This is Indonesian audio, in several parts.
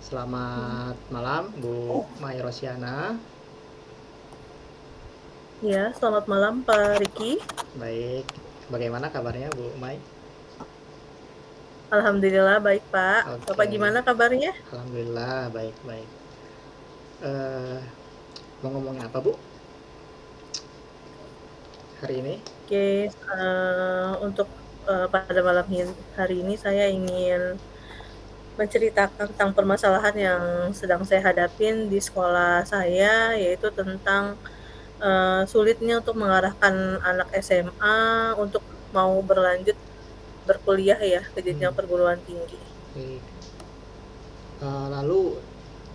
Selamat malam, Bu Mai Rosiana. Ya, selamat malam Pak Riki. Baik, bagaimana kabarnya Bu Mai? Alhamdulillah baik Pak. Bapak Oke, gimana kabarnya? alhamdulillah baik-baik. Eh, mau ngomongin apa Bu hari ini? Oke, untuk pada malam hari ini saya ingin menceritakan tentang permasalahan yang sedang saya hadapin di sekolah saya, yaitu tentang sulitnya untuk mengarahkan anak SMA untuk mau berlanjut berkuliah ya ke Hmm, jenjang perguruan tinggi. baik. Lalu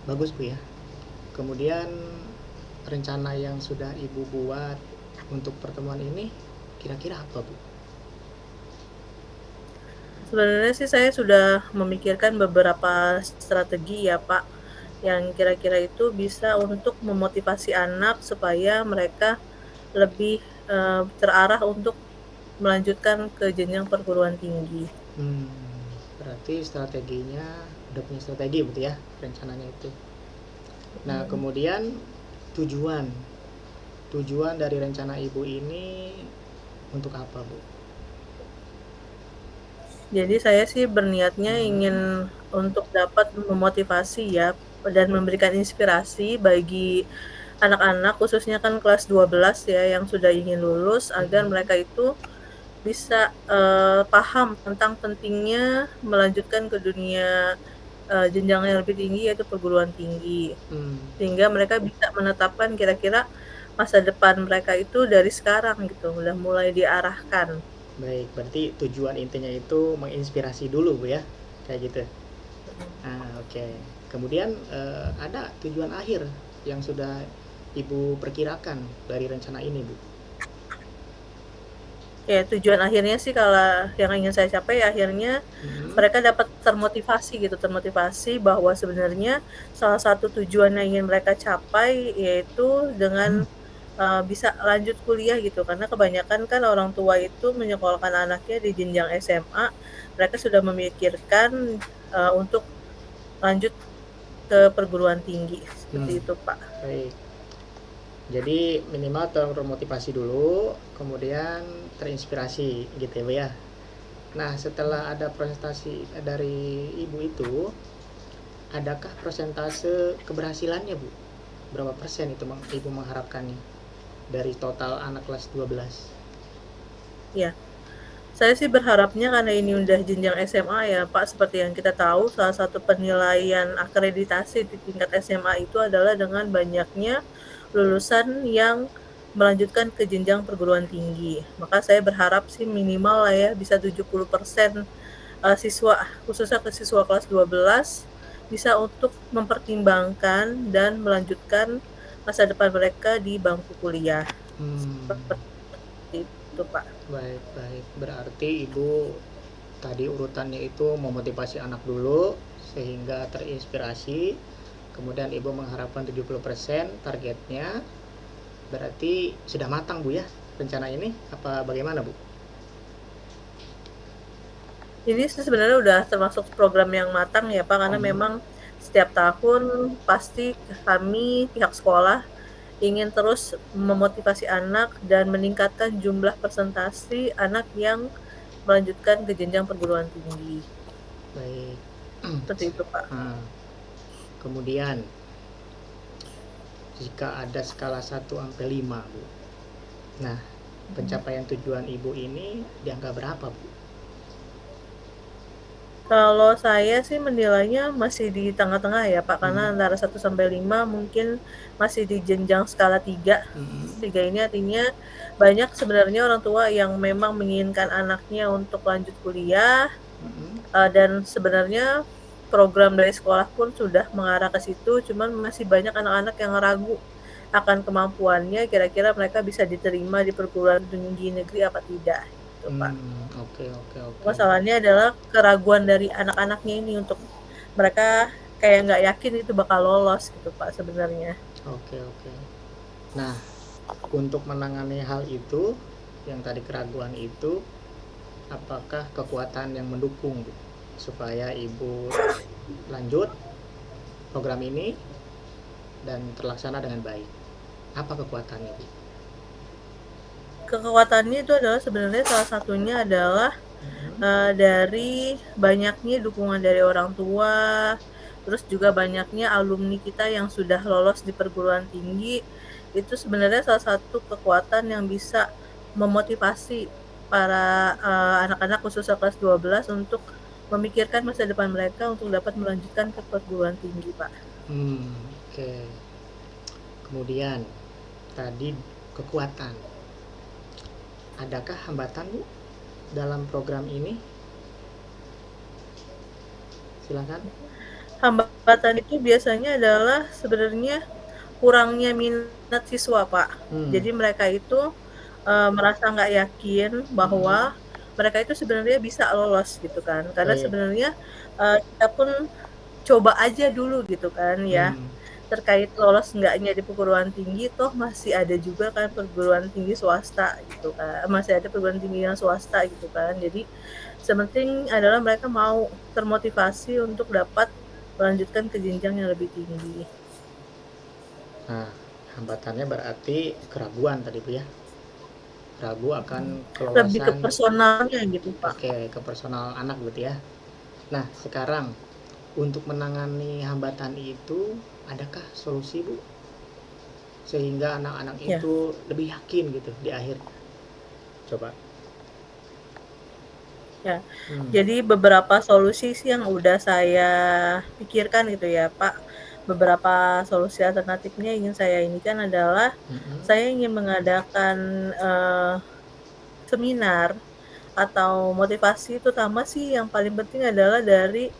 bagus Bu ya. Kemudian rencana yang sudah Ibu buat untuk pertemuan ini kira-kira apa Bu? Sebenarnya sih saya sudah memikirkan beberapa strategi ya Pak, yang kira-kira itu bisa untuk memotivasi anak supaya mereka lebih terarah untuk melanjutkan ke jenjang perguruan tinggi. Hmm, berarti strateginya udah punya strategi betul ya rencananya itu. Nah, Hmm. kemudian tujuan tujuan dari rencana Ibu ini untuk apa, Bu? Jadi saya sih berniatnya ingin Mhm, untuk dapat memotivasi ya dan memberikan inspirasi bagi anak-anak khususnya kan kelas 12 ya yang sudah ingin lulus agar mhm, mereka itu bisa, paham tentang pentingnya melanjutkan ke dunia, jenjang yang lebih tinggi yaitu perguruan tinggi. mmm, Sehingga mereka bisa menetapkan kira-kira masa depan mereka itu dari sekarang gitu, udah mulai diarahkan. baik. Berarti tujuan intinya itu menginspirasi dulu, Bu, ya? Kayak gitu? Mhm. Oke. Kemudian, ada tujuan akhir yang sudah Ibu perkirakan dari rencana ini, Bu? Ya tujuan akhirnya sih kalau yang ingin saya capai akhirnya Mhm, mereka dapat termotivasi gitu, termotivasi bahwa sebenarnya salah satu tujuan yang ingin mereka capai yaitu dengan, bisa lanjut kuliah gitu. Karena kebanyakan kan orang tua itu menyekolahkan anaknya di jenjang SMA, mereka sudah memikirkan, untuk lanjut ke perguruan tinggi, mmm, seperti itu, Pak. baik. Jadi minimal termotivasi dulu, kemudian terinspirasi gitu ya, Bu, ya? Nah, setelah ada presentasi dari Ibu itu, adakah persentase keberhasilannya, Bu? Berapa persen itu Ibu mengharapkannya dari total anak kelas 12? Iya. Saya sih berharapnya karena ini udah jenjang SMA ya Pak, seperti yang kita tahu salah satu penilaian akreditasi di tingkat SMA itu adalah dengan banyaknya lulusan yang melanjutkan ke jenjang perguruan tinggi. Maka saya berharap sih minimal lah ya bisa 70%, siswa, khususnya ke siswa kelas 12 bisa untuk mempertimbangkan dan melanjutkan masa depan mereka di bangku kuliah. Hmm, Seperti itu Pak. baik baik. Berarti Ibu tadi urutannya itu memotivasi anak dulu sehingga terinspirasi. Kemudian Ibu mengharapkan 70% targetnya. Berarti sudah matang, Bu, ya rencana ini? Apa bagaimana, Bu? Ini sih sebenarnya udah termasuk program yang matang ya Pak, karena Mhm, memang setiap tahun pasti kami pihak sekolah ingin terus memotivasi anak dan meningkatkan jumlah presentasi anak yang melanjutkan ke jenjang perguruan tinggi. baik. Seperti itu Pak. Nah, kemudian jika ada skala 1 sampai 5, Bu. Nah, Mhm. pencapaian tujuan Ibu ini di angka berapa, Bu? Kalau saya sih menilainya masih di tengah-tengah ya Pak, karena Mhm, antara 1 sampai 5 mungkin masih di jenjang skala 3. mhm, 3 ini artinya banyak sebenarnya orang tua yang memang menginginkan anaknya untuk lanjut kuliah, mhm, dan sebenarnya program dari sekolah pun sudah mengarah ke situ, cuman masih banyak anak-anak yang ragu akan kemampuannya, kira-kira mereka bisa diterima di perguruan tinggi negeri apa tidak, gitu Pak. oke oke oke. Masalahnya adalah keraguan dari anak-anaknya ini untuk mereka kayak nggak yakin itu bakal lolos gitu, Pak, sebenarnya. Oke oke. Nah, untuk menangani hal itu, yang tadi keraguan itu, apakah kekuatan yang mendukung, Bu, supaya Ibu lanjut program ini dan terlaksana dengan baik? Apa kekuatannya, Bu? Kekuatannya itu adalah sebenarnya salah satunya adalah dari banyaknya dukungan dari orang tua, terus juga banyaknya alumni kita yang sudah lolos di perguruan tinggi, itu sebenarnya salah satu kekuatan yang bisa memotivasi para, anak-anak khususnya kelas 12 untuk memikirkan masa depan mereka untuk dapat melanjutkan ke perguruan tinggi, Pak. Oke. Kemudian tadi kekuatan. Adakah hambatan, Bu, dalam program ini? Silakan. Hambatan itu biasanya adalah sebenarnya kurangnya minat siswa, Pak. Jadi mereka itu, merasa nggak yakin bahwa mereka itu sebenarnya bisa lolos gitu kan. Karena Baik. sebenarnya, kita pun coba aja dulu gitu kan ya, Hmm. terkait lolos enggaknya di perguruan tinggi, toh masih ada juga kan perguruan tinggi swasta gitu kan, masih ada perguruan tinggi yang swasta gitu kan. Jadi sepenting adalah mereka mau termotivasi untuk dapat melanjutkan ke jenjang yang lebih tinggi. Nah, hambatannya berarti keraguan tadi, Bu, ya. Ragu akan Lebih ke keluasan. personalnya gitu, Pak. Oke, ke personal anak gitu ya. Nah, sekarang untuk menangani hambatan itu, adakah solusi, Bu? Sehingga anak-anak Ya. itu lebih yakin gitu di akhir. Coba. Ya, jadi beberapa solusi sih yang udah saya pikirkan gitu ya, Pak. Beberapa solusi alternatifnya ingin saya ini kan adalah, saya ingin mengadakan, seminar atau motivasi terutama sih yang paling penting adalah dari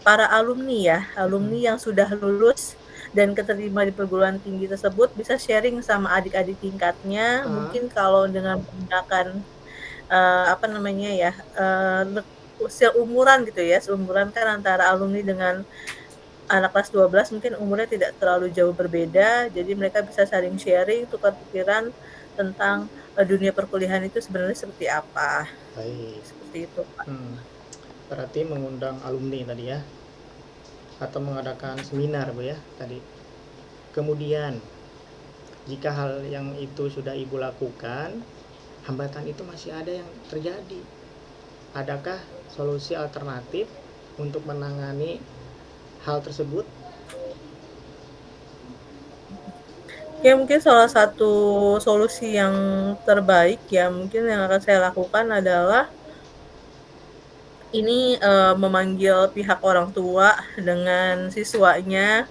para alumni ya, alumni yang sudah lulus dan keterima di perguruan tinggi tersebut bisa sharing sama adik-adik tingkatnya, mungkin kalau dengan menggunakan apa namanya ya, seumuran gitu ya, seumuran kan antara alumni dengan anak kelas 12 mungkin umurnya tidak terlalu jauh berbeda, jadi mereka bisa saling sharing, tukar pikiran tentang, dunia perkuliahan itu sebenarnya seperti apa, Baik. seperti itu, Pak. Berarti mengundang alumni tadi ya, atau mengadakan seminar, Bu, ya tadi. Kemudian jika hal yang itu sudah Ibu lakukan, hambatan itu masih ada yang terjadi. Adakah solusi alternatif untuk menangani hal tersebut? Ya mungkin salah satu solusi yang terbaik ya mungkin yang akan saya lakukan adalah ini, memanggil pihak orang tua dengan siswanya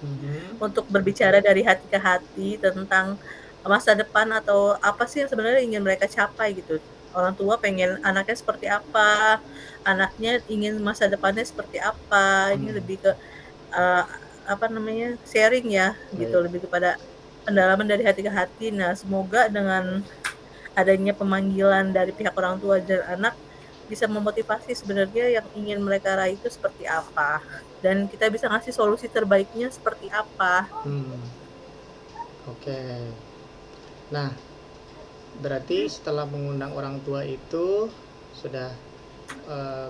untuk berbicara dari hati ke hati tentang masa depan atau apa sih yang sebenarnya ingin mereka capai gitu. Orang tua pengen anaknya seperti apa, anaknya ingin masa depannya seperti apa, ini lebih ke, eee, apa namanya, sharing ya gitu, Baik. lebih kepada pendalaman dari hati ke hati. Nah, semoga dengan adanya pemanggilan dari pihak orang tua dan anak bisa memotivasi sebenarnya yang ingin mereka raih itu seperti apa, dan kita bisa ngasih solusi terbaiknya seperti apa. Oke. Nah, berarti setelah mengundang orang tua itu sudah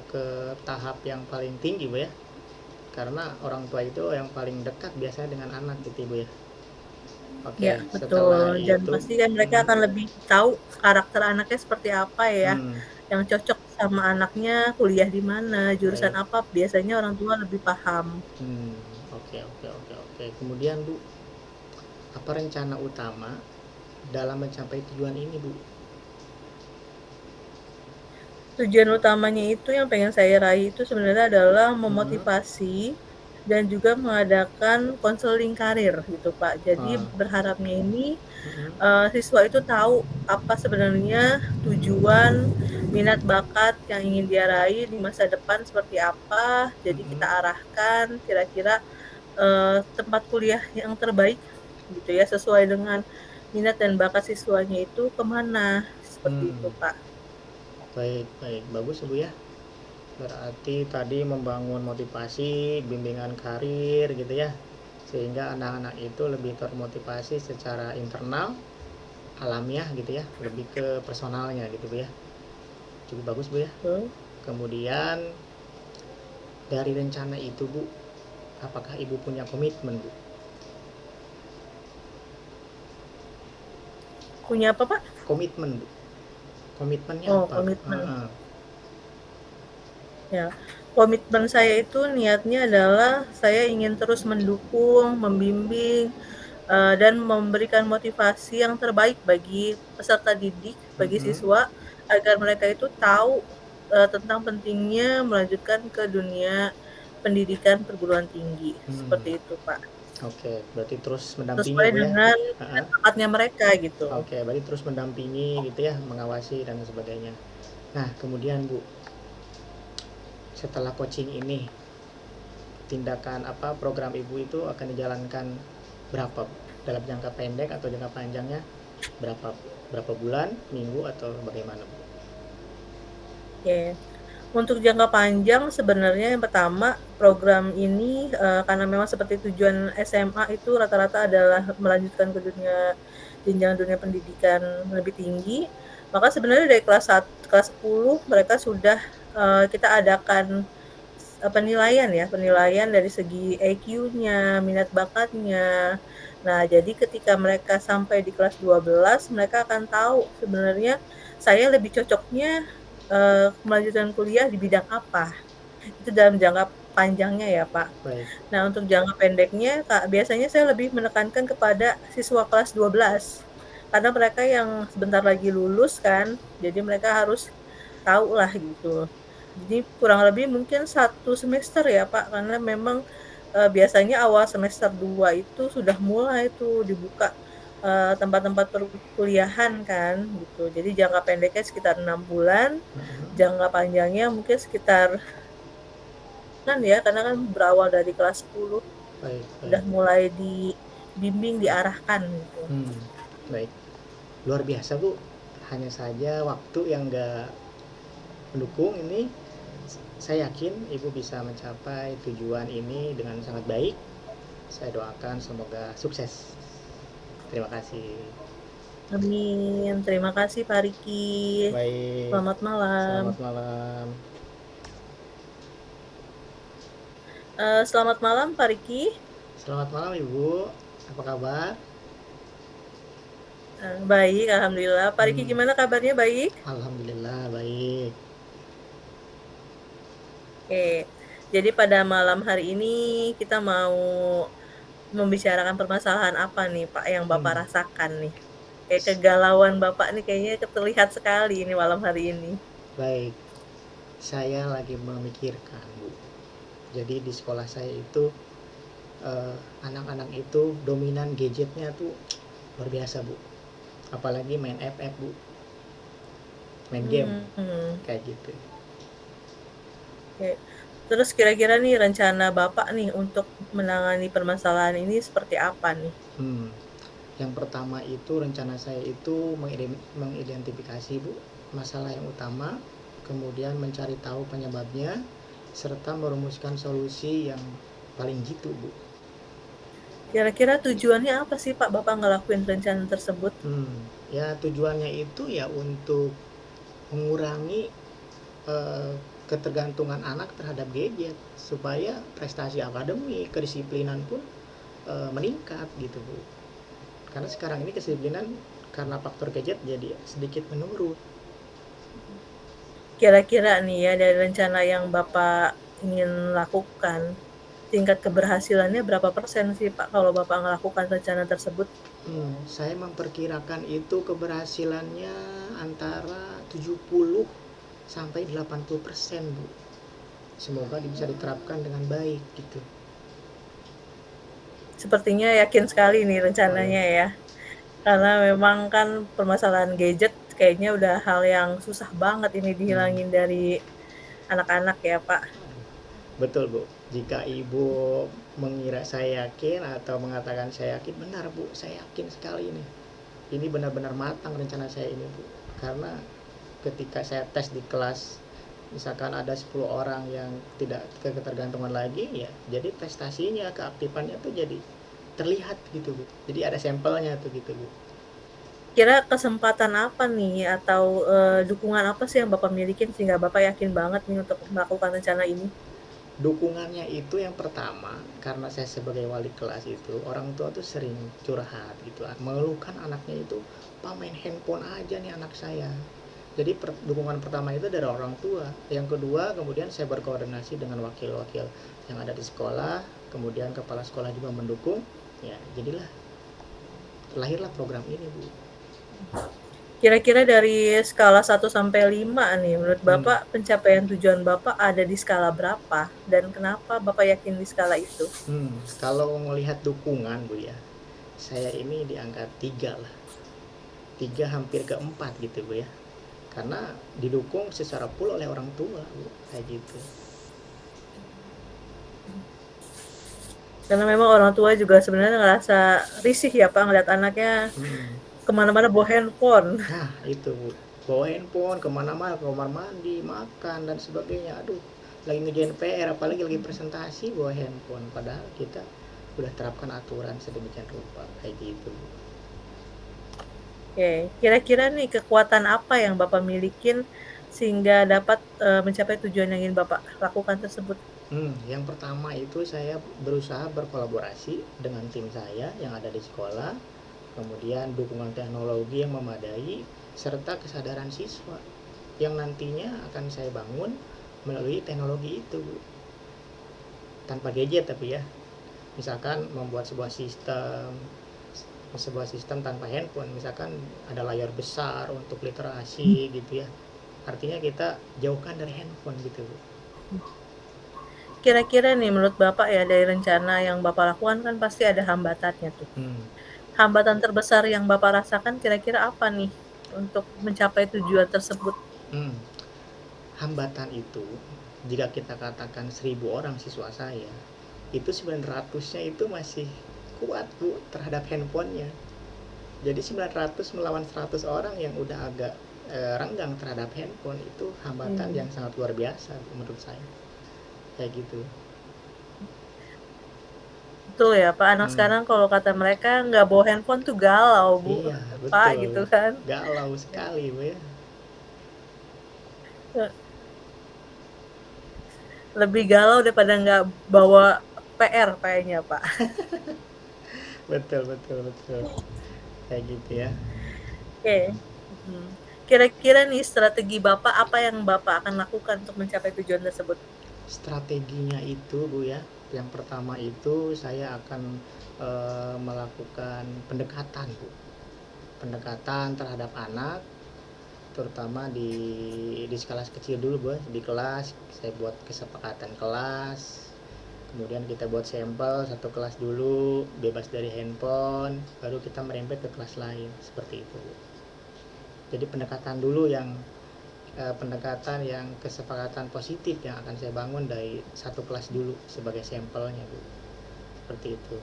ke tahap yang paling tinggi, Bu, ya? Karena orang tua itu yang paling dekat biasanya dengan anak gitu, Bu, ya? Oke, Ya, setelah betul, dan itu. pasti kan mereka akan lebih tahu karakter anaknya seperti apa ya, yang cocok sama anaknya kuliah di mana, jurusan Baik. apa, biasanya orang tua lebih paham. Oke, oke, oke, oke. Kemudian, Bu, apa rencana utama dalam mencapai tujuan ini, Bu? Tujuan utamanya itu yang pengen saya raih itu sebenarnya adalah memotivasi dan juga mengadakan konseling karir gitu, Pak. Jadi berharapnya ini, siswa itu tahu apa sebenarnya tujuan, minat bakat yang ingin dia raih di masa depan seperti apa, jadi kita arahkan kira-kira, tempat kuliah yang terbaik gitu ya, sesuai dengan minat dan bakat siswanya itu kemana, seperti itu, Pak. Baik, baik. Bagus, Bu, ya. Berarti tadi membangun motivasi, bimbingan karir gitu ya. Sehingga anak-anak itu lebih termotivasi secara internal, alamiah gitu ya, lebih ke personalnya gitu, Bu, ya. Cukup bagus, Bu, ya. Kemudian dari rencana itu, Bu, apakah Ibu punya komitmen, Bu? Punya apa, Pak? Komitmen, Bu. Komitmennya Oh, apa, Bu? komitmen. Ya, komitmen saya itu niatnya adalah saya ingin terus mendukung, membimbing, dan memberikan motivasi yang terbaik bagi peserta didik, bagi Mhm. siswa, agar mereka itu tahu, tentang pentingnya melanjutkan ke dunia pendidikan perguruan tinggi, Hmm. seperti itu, Pak. Oke, berarti terus mendampingi, Sesuai Bu, ya? dengan Heeh. minat bakatnya mereka, gitu. Oke, berarti terus mendampingi gitu ya, mengawasi dan sebagainya. Nah, kemudian Bu, setelah coaching ini, tindakan apa program Ibu itu akan dijalankan berapa, Bu? Dalam jangka pendek atau jangka panjangnya berapa? Berapa bulan, minggu atau bagaimana, Bu? Oke. Untuk jangka panjang sebenarnya yang pertama, program ini, karena memang seperti tujuan SMA itu rata-rata adalah melanjutkan ke jenjang dunia pendidikan lebih tinggi, maka sebenarnya dari kelas 10 mereka sudah, kita adakan penilaian ya, penilaian dari segi EQ-nya, minat bakatnya. Nah, jadi ketika mereka sampai di kelas 12, mereka akan tahu sebenarnya saya lebih cocoknya, melanjutkan kuliah di bidang apa. Itu dalam jangka panjangnya ya, Pak. Baik. Nah, untuk jangka pendeknya, Kak, biasanya saya lebih menekankan kepada siswa kelas 12. Karena mereka yang sebentar lagi lulus kan, jadi mereka harus tahulah gitu. Jadi kurang lebih mungkin 1 semester ya, Pak, karena memang, biasanya awal semester 2 itu sudah mulai tuh dibuka, tempat-tempat perkuliahan kan, gitu. Jadi jangka pendeknya sekitar 6 bulan, Mhm. jangka panjangnya mungkin sekitar kan ya, karena kan berawal dari kelas 10, Baik, udah baik. mulai dibimbing, diarahkan gitu. Hmm, baik. Luar biasa, Bu. Hanya saja waktu yang nggak mendukung ini, saya yakin Ibu bisa mencapai tujuan ini dengan sangat baik. Saya doakan semoga sukses. Terima kasih. Amin. Terima kasih Pak Riki. Baik, Selamat malam. selamat malam. Selamat malam Pak Riki. Selamat malam, Ibu. Apa kabar? Baik, alhamdulillah. Pak Riki Hmm, gimana kabarnya, baik? Alhamdulillah baik. Oke. Jadi pada malam hari ini kita mau membicarakan permasalahan apa nih, Pak, yang Bapak Hmm, rasakan nih? Kayak kegalauan Bapak nih kayaknya terlihat sekali ini malam hari ini. Baik. Saya lagi memikirkan, Bu. Jadi di sekolah saya itu eh, anak-anak itu dominan gadgetnya tuh luar biasa, Bu. Apalagi main FF, Bu. Main game Hmm. kayak gitu. Oke. Terus kira-kira nih rencana Bapak nih untuk menangani permasalahan ini seperti apa nih? Hmm. Yang pertama itu rencana saya itu mengidentifikasi, Bu, masalah yang utama, kemudian mencari tahu penyebabnya, serta merumuskan solusi yang paling jitu, Bu. Kira-kira tujuannya apa sih Pak Bapak ngelakuin rencana tersebut? Ya tujuannya itu ya untuk mengurangi ketergantungan anak terhadap gadget supaya prestasi akademik, kedisiplinan pun meningkat gitu, Bu. Karena sekarang ini kedisiplinan karena faktor gadget jadi sedikit menurun. Kira-kira nih ya dari rencana yang Bapak ingin lakukan, tingkat keberhasilannya berapa persen sih Pak kalau Bapak melakukan rencana tersebut? Saya memperkirakan itu keberhasilannya antara 70 sampai 80%, Bu. Semoga bisa diterapkan dengan baik gitu. Sepertinya yakin sekali nih Oh ya. rencananya ya. Karena memang kan permasalahan gadget kayaknya udah hal yang susah banget ini Hmm. dihilangin dari anak-anak ya Pak. Betul, Bu. Jika Ibu mengira saya yakin atau mengatakan saya yakin, benar, Bu. Saya yakin sekali ini. Ini benar-benar matang rencana saya ini, Bu. Karena ketika saya tes di kelas, misalkan ada 10 orang yang tidak ketergantungan lagi, ya jadi prestasinya, keaktifannya tuh jadi terlihat gitu, Bu. Jadi ada sampelnya tuh gitu, Bu. Kira kesempatan apa nih atau, dukungan apa sih yang Bapak milikin sehingga Bapak yakin banget nih untuk melakukan rencana ini? Dukungannya itu yang pertama, karena saya sebagai wali kelas itu, orang tua tuh sering curhat gitu, mengeluhkan anaknya itu, "Pak, main handphone aja nih anak saya." Jadi dukungan pertama itu dari orang tua. Yang kedua, kemudian saya berkoordinasi dengan wakil-wakil yang ada di sekolah, kemudian kepala sekolah juga mendukung. Ya, jadilah lahirlah program ini, Bu. Kira-kira dari skala 1 sampai 5 nih, menurut Bapak pencapaian tujuan Bapak ada di skala berapa? Dan kenapa Bapak yakin di skala itu? Kalau melihat dukungan, Bu ya, saya ini di angka 3 lah. 3 hampir ke 4 gitu, Bu ya. Karena didukung secara full oleh orang tua, Bu, kayak gitu. Karena memang orang tua juga sebenarnya ngerasa risih ya Pak ngeliat anaknya kemana-mana bawa handphone. Nah itu, Bu, bawa handphone kemana-mana, ke kamar mandi, makan dan sebagainya. Aduh, lagi ngerjain PR, apalagi lagi presentasi bawa handphone, padahal kita udah terapkan aturan sedemikian rupa kayak gitu, Bu. Oke, kira-kira nih kekuatan apa yang Bapak milikin sehingga dapat mencapai tujuan yang ingin Bapak lakukan tersebut? Yang pertama itu saya berusaha berkolaborasi dengan tim saya yang ada di sekolah, kemudian dukungan teknologi yang memadai, serta kesadaran siswa yang nantinya akan saya bangun melalui teknologi itu, Bu. Tanpa gadget tapi ya. Misalkan membuat sebuah sistem tanpa handphone, misalkan ada layar besar untuk literasi gitu ya. Artinya kita jauhkan dari handphone gitu, Bu. Kira-kira nih menurut Bapak ya dari rencana yang Bapak lakukan kan pasti ada hambatannya tuh. Hambatan terbesar yang Bapak rasakan kira-kira apa nih untuk mencapai tujuan tersebut? Hambatan itu, jika kita katakan 1.000 orang siswa saya, itu 900-nya itu masih kuat, Bu, terhadap handphonenya. Jadi 900 melawan 100 orang yang udah agak renggang terhadap handphone, itu hambatan yang sangat luar biasa menurut saya. Kayak gitu. Betul ya Pak, anak sekarang kalau kata mereka nggak bawa handphone tuh galau Bu. Iya, Pak betul. gitu kan. Galau sekali, Bu ya. Lebih galau daripada nggak bawa PR kayaknya Pak. Betul. Kayak gitu ya. Oke. Kira-kira nih strategi Bapak apa yang Bapak akan lakukan untuk mencapai tujuan tersebut? Strateginya itu, Bu ya, yang pertama itu saya akan melakukan pendekatan, Bu. Pendekatan terhadap anak, terutama di skala kecil dulu, Bu. Di kelas saya buat kesepakatan kelas, kemudian kita buat sampel satu kelas dulu bebas dari handphone, baru kita merembet ke kelas lain, seperti itu, Bu. Jadi pendekatan dulu yang kesepakatan positif yang akan saya bangun dari satu kelas dulu sebagai sampelnya, Bu. Seperti itu.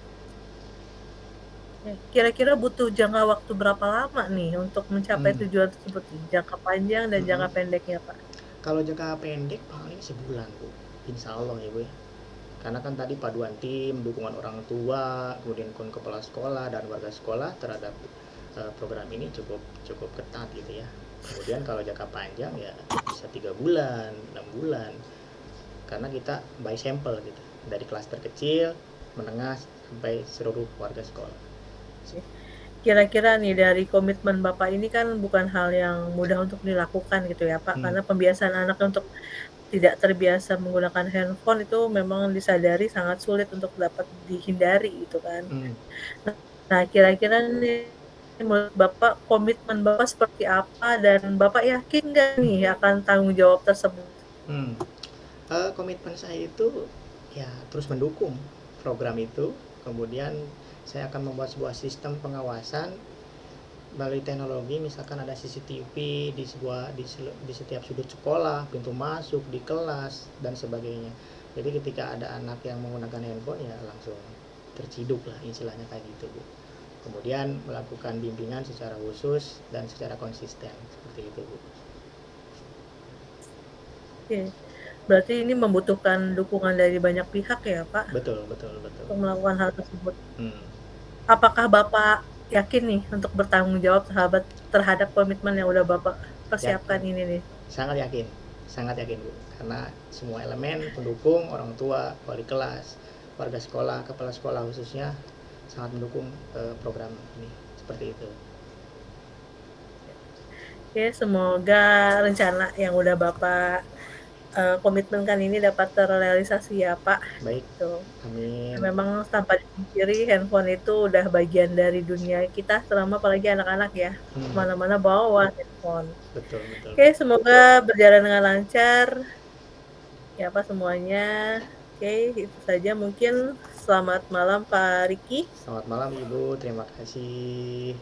Kira-kira butuh jangka waktu berapa lama nih untuk mencapai tujuan tersebut? Jangka panjang dan jangka pendeknya, Pak? Kalau jangka pendek paling sebulan, Bu. Insya Allah ya, Bu ya. Karena kan tadi paduan tim, dukungan orang tua, kemudian kepala sekolah dan warga sekolah terhadap program ini cukup ketat gitu ya. Kemudian kalau jangka panjang ya bisa 3 bulan, 6 bulan. Karena kita by sampel gitu. Dari kelas terkecil, menengah sampai seluruh warga sekolah. Kira-kira nih dari komitmen Bapak ini kan bukan hal yang mudah untuk dilakukan gitu ya Pak, karena pembiasaan anak untuk tidak terbiasa menggunakan handphone itu memang disadari sangat sulit untuk dapat dihindari gitu kan. Nah kira-kira nih menurut Bapak komitmen Bapak seperti apa dan Bapak yakin nggak nih akan tanggung jawab tersebut? Komitmen saya itu ya terus mendukung program itu, kemudian saya akan membuat sebuah sistem pengawasan melalui teknologi, misalkan ada CCTV di setiap sudut sekolah, pintu masuk, di kelas dan sebagainya. Jadi ketika ada anak yang menggunakan handphone ya langsung terciduk lah istilahnya kayak gitu, Bu. Kemudian melakukan bimbingan secara khusus dan secara konsisten seperti itu, Bu. Oke. Berarti ini membutuhkan dukungan dari banyak pihak ya Pak? Betul. Untuk melakukan hal tersebut. Apakah Bapak yakin nih untuk bertanggung jawab terhadap komitmen yang udah Bapak persiapkan ini nih? Sangat yakin. Sangat yakin Bu, karena semua elemen pendukung, orang tua, wali kelas, warga sekolah, kepala sekolah khususnya sangat mendukung program ini. Seperti itu. Oke, semoga rencana yang udah Bapak komitmenkan ini dapat terrealisasi ya Pak. Baik, Tuh. amin. Memang tanpa dipungkiri handphone itu udah bagian dari dunia kita selama apalagi anak-anak ya. Kemana-mana bawa handphone. Betul, betul. Oke, semoga berjalan dengan lancar ya Pak semuanya. Oke, itu saja mungkin. Selamat malam Pak Riki. Selamat malam Ibu, terima kasih.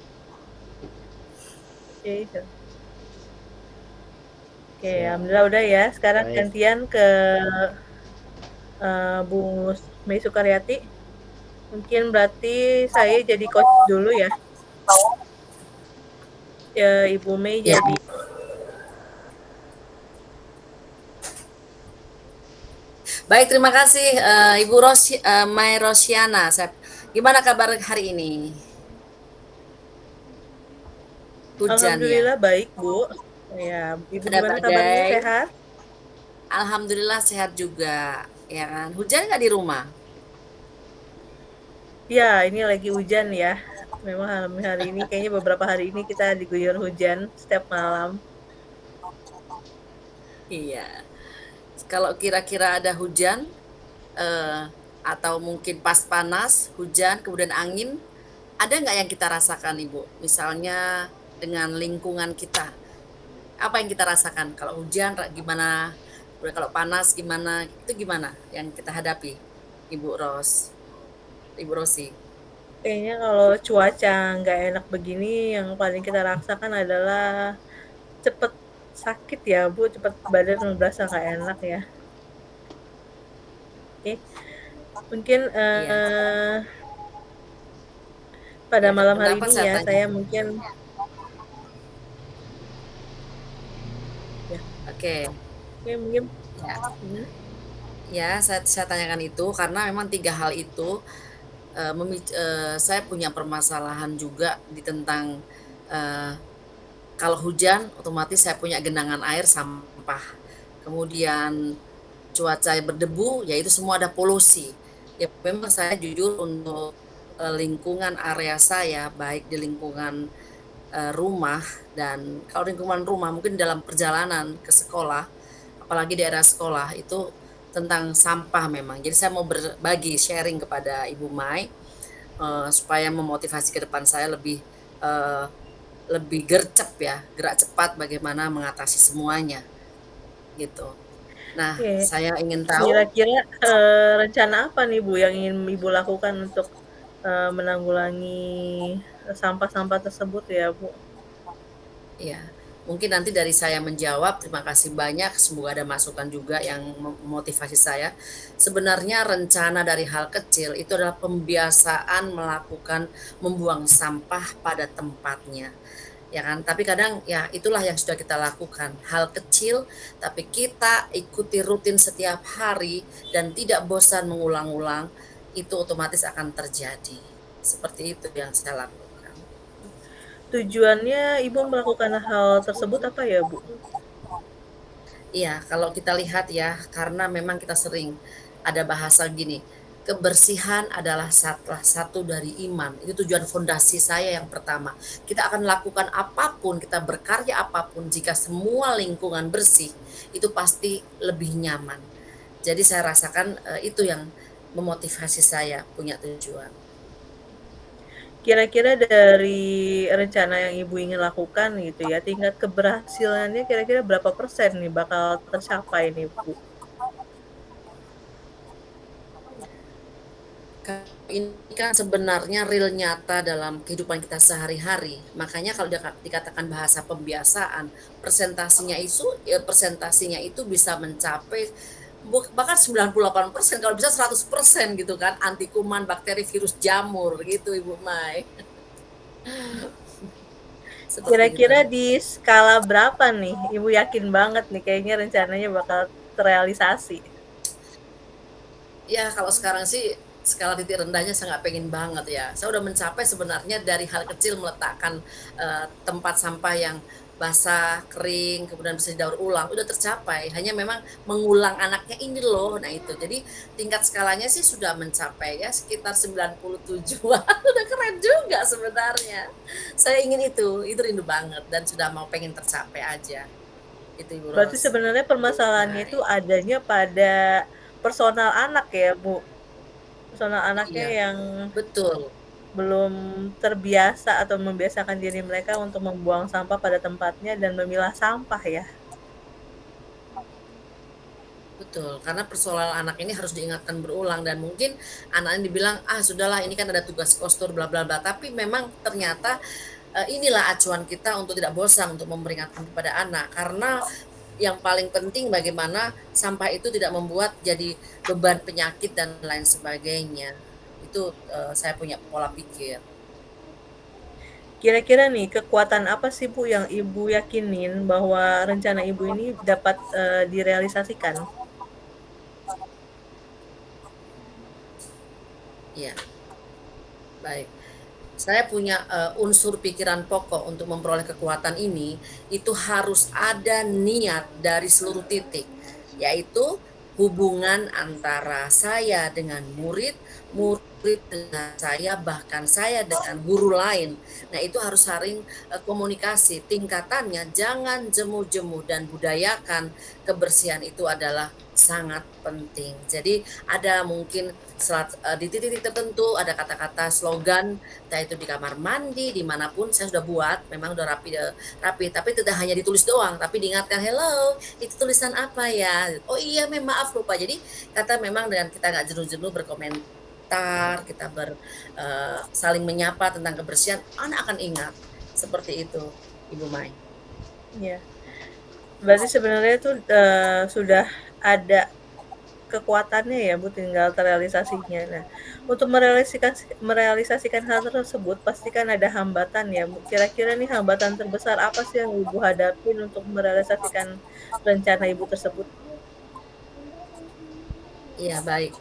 Oke, alhamdulillah udah ya. Sekarang Baik. gantian ke Bu Mei Sukaryati. Mungkin berarti saya jadi coach dulu ya. Ya, Ibu Mei Ya. jadi. Baik, terima kasih Ibu Mai Rosyana. Gimana kabar hari ini? Hujan Alhamdulillah ya? baik Bu. Ya, Ibu Ada gimana kabarnya? badai. Sehat? Alhamdulillah sehat juga, ya kan? Hujan nggak di rumah? Ya, ini lagi hujan ya. Memang hari ini kayaknya beberapa hari ini kita diguyur hujan setiap malam. Iya. Kalau kira-kira ada hujan atau mungkin pas panas, hujan, kemudian angin, ada nggak yang kita rasakan Ibu? Misalnya dengan lingkungan kita. Apa yang kita rasakan? Kalau hujan gimana? Kalau panas gimana? Itu gimana yang kita hadapi, Ibu Rosi? Kayaknya kalau cuaca nggak enak begini, yang paling kita rasakan adalah cepet sakit ya Bu, cepet badan berasa nggak enak ya. Oke, mungkin Iya. pada Ya, malam hari kenapa ini saya ya, tanya? saya mungkin ya. Oke. Oke, mungkin Ya, saya tanyakan itu karena memang 3 hal itu saya punya permasalahan juga di tentang kalau hujan otomatis saya punya genangan air sampah. Kemudian cuaca berdebu, ya itu semua ada polusi. Ya memang saya jujur untuk lingkungan area saya, baik di lingkungan rumah dan kalau lingkungan rumah mungkin dalam perjalanan ke sekolah, apalagi di daerah sekolah itu tentang sampah memang. Jadi saya mau berbagi sharing kepada Ibu Mai supaya memotivasi ke depan saya lebih gercep ya, gerak cepat bagaimana mengatasi semuanya gitu. Nah, Oke. saya ingin tahu. Kira-kira rencana apa nih Bu yang ingin Ibu lakukan untuk menanggulangi sampah-sampah tersebut ya Bu? Ya, mungkin nanti dari saya menjawab. Terima kasih banyak. Semoga ada masukan juga yang memotivasi saya. Sebenarnya rencana dari hal kecil itu adalah pembiasaan membuang sampah pada tempatnya. Ya kan, tapi kadang ya itulah yang sudah kita lakukan, hal kecil tapi kita ikuti rutin setiap hari dan tidak bosan mengulang-ulang, itu otomatis akan terjadi. Seperti itu yang saya lakukan. Tujuannya Ibu melakukan hal tersebut apa ya Bu? Iya, kalau kita lihat ya, karena memang kita sering ada bahasa gini, kebersihan adalah salah satu dari iman. Itu tujuan fondasi saya yang pertama. Kita akan lakukan apapun, kita berkarya apapun, jika semua lingkungan bersih, itu pasti lebih nyaman. Jadi saya rasakan itu yang memotivasi saya punya tujuan. Kira-kira dari rencana yang Ibu ingin lakukan gitu ya, tingkat keberhasilannya kira-kira berapa persen nih bakal tercapai nih Bu? Ini kan sebenarnya real nyata dalam kehidupan kita sehari-hari. Makanya kalau dikatakan bahasa pembiasaan, persentasinya itu bisa mencapai bahkan 98%, kalau bisa 100% gitu kan, anti kuman, bakteri, virus, jamur gitu Ibu Mai. Kira-kira di skala berapa nih? Ibu yakin banget nih kayaknya rencananya bakal terrealisasi. Ya kalau sekarang sih skala titik rendahnya saya nggak pengen banget ya. Saya udah mencapai sebenarnya dari hal kecil meletakkan tempat sampah yang basah, kering, kemudian bisa didaur ulang, udah tercapai. Hanya memang mengulang anaknya ini loh, nah itu. Jadi tingkat skalanya sih sudah mencapai ya sekitar 97-an, udah keren juga sebenarnya. Saya ingin itu rindu banget dan sudah mau pengen tercapai aja. Itu Ibu Berarti Ros. sebenarnya permasalahannya itu Baik. adanya pada personal anak ya, Bu? Personal anaknya Iya, yang betul. belum terbiasa atau membiasakan diri mereka untuk membuang sampah pada tempatnya dan memilah sampah ya? Betul, karena persoalan anak ini harus diingatkan berulang dan mungkin anaknya dibilang, "Ah, sudahlah ini kan ada tugas kostur bla bla bla." Tapi memang ternyata inilah acuan kita untuk tidak bosan untuk memperingatkan kepada anak karena yang paling penting bagaimana sampah itu tidak membuat jadi beban penyakit dan lain sebagainya. Itu saya punya pola pikir. Kira-kira nih kekuatan apa sih Bu yang Ibu yakinin bahwa rencana Ibu ini dapat, direalisasikan? Iya, baik. Saya punya unsur pikiran pokok untuk memperoleh kekuatan ini, itu harus ada niat dari seluruh titik, yaitu hubungan antara saya dengan murid, murid dengan saya, bahkan saya dengan guru lain. Nah, itu harus saling komunikasi. Tingkatannya jangan jemu-jemu dan budayakan kebersihan itu adalah sangat penting. Jadi ada mungkin di titik-titik tertentu ada kata-kata slogan, entah itu di kamar mandi, dimanapun saya sudah buat, memang udah rapi, rapi, tapi tidak hanya ditulis doang, tapi diingatkan, "Hello, itu tulisan apa ya?" "Oh iya Mem, maaf lupa." Jadi kata memang dengan kita nggak jenuh-jenuh berkomentar, kita saling menyapa tentang kebersihan, anak akan ingat. Seperti itu, Ibu Mai. Iya. Berarti sebenarnya itu, sudah ada kekuatannya ya Bu, tinggal terrealisasinya. Nah, untuk merealisasikan hal tersebut pasti kan ada hambatan ya Bu. Kira-kira nih hambatan terbesar apa sih yang Ibu hadapin untuk merealisasikan rencana Ibu tersebut? Iya, baik.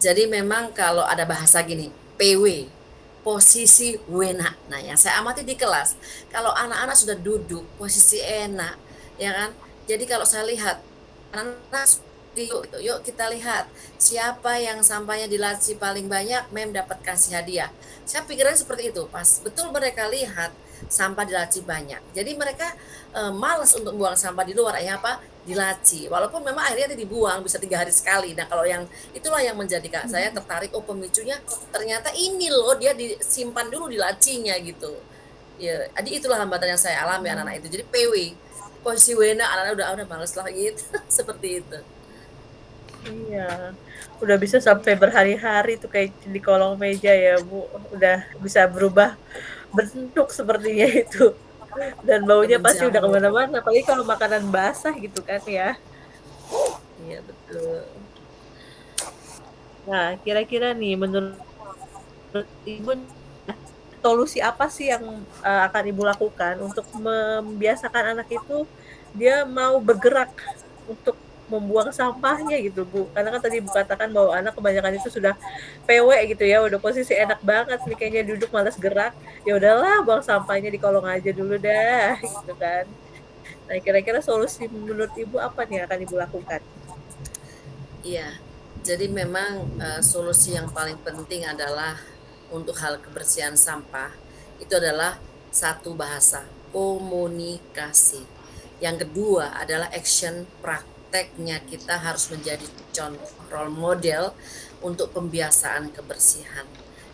Jadi memang kalau ada bahasa gini, PW, posisi wena. Nah, yang saya amati di kelas, kalau anak-anak sudah duduk posisi enak, ya kan? Jadi kalau saya lihat anak-anak yuk, gitu, yuk kita lihat siapa yang sampahnya di laci paling banyak, mem dapat kasih hadiah. Saya pikirannya seperti itu. Pas betul mereka lihat sampah di laci banyak. Jadi mereka malas untuk buang sampah di luar, ya apa? Di laci. Walaupun memang akhirnya dibuang bisa 3 hari sekali. Nah, kalau yang itulah yang menjadi Kak saya tertarik, oh pemicunya ternyata ini loh dia disimpan dulu di lacinya gitu. Ya, jadi itulah hambatan yang saya alami Mmm, anak-anak itu. Jadi PW, posisi wena anak-anak udah males lah gitu, seperti itu. iya. Udah bisa sampai berhari-hari tuh kayak di kolong meja ya Bu, udah bisa berubah bentuk sepertinya itu, dan Udah baunya pasti udah ke menjamur. mana-mana, apalagi kalau makanan basah gitu kan ya. Iya betul. Nah, kira-kira nih menurut Ibu, solusi apa sih yang, akan Ibu lakukan untuk membiasakan anak itu dia mau bergerak untuk membuang sampahnya gitu, Bu? Karena kan tadi Ibu katakan bahwa anak kebanyakan itu sudah PW gitu ya, udah posisi enak banget nih kayaknya duduk malas gerak, ya udahlah buang sampahnya di kolong aja dulu dah, gitu kan. Nah, kira-kira solusi menurut Ibu apa nih yang akan Ibu lakukan? Iya, jadi memang, solusi yang paling penting adalah untuk hal kebersihan sampah, itu adalah satu bahasa, komunikasi. Yang kedua adalah action, prakteknya kita harus menjadi contoh role model untuk pembiasaan kebersihan.